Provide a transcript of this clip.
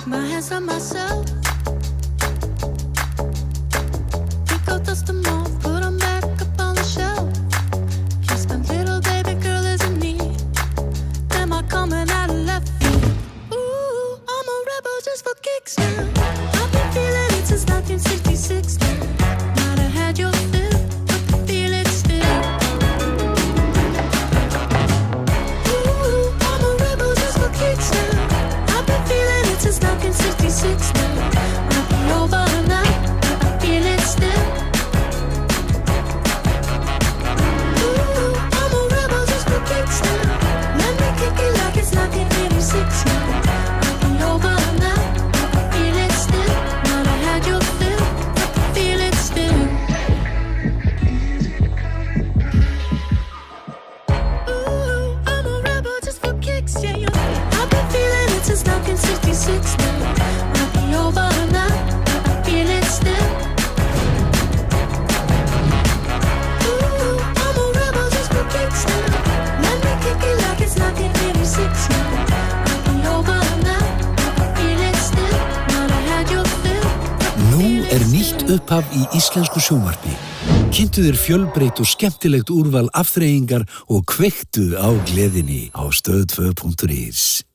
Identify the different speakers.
Speaker 1: my hands on myself. Pick out, dust them off, put them back up on the shelf. Kiss my little baby girl isn't me. Am I coming out of left field? Ooh, I'm a rebel just for kicks now. I've been feeling it since 1966 now. Might have had your fill, but I feel it still. Ooh, I'm a rebel just for kicks now. I've been feeling it since 1966 now. Might be over now, but I feel it still. Ooh, I'm a rebel just for kicks now. Let me kick it like it's 1986 now. Might be over now, but I feel it still. Might have had your fill, but I feel it still. Ooh, I'm a rebel just for kicks, yeah, you know. I've been feeling it since 1966 now. Might be over now, but I feel it still. Ooh, I'm a rebel just for kicks now. Let me kick it like it's 1986 now. Might be over now, but I feel it still. Might have had your fill, but I
Speaker 2: Nú
Speaker 1: feel it
Speaker 2: nýtt
Speaker 1: still.
Speaker 2: upphaf í íslensku sjónvarpi. Kynntu þér fjölbreytt og skemmtilegt úrval afþreyingar og kveiktu á gleðinni á stöð2.is.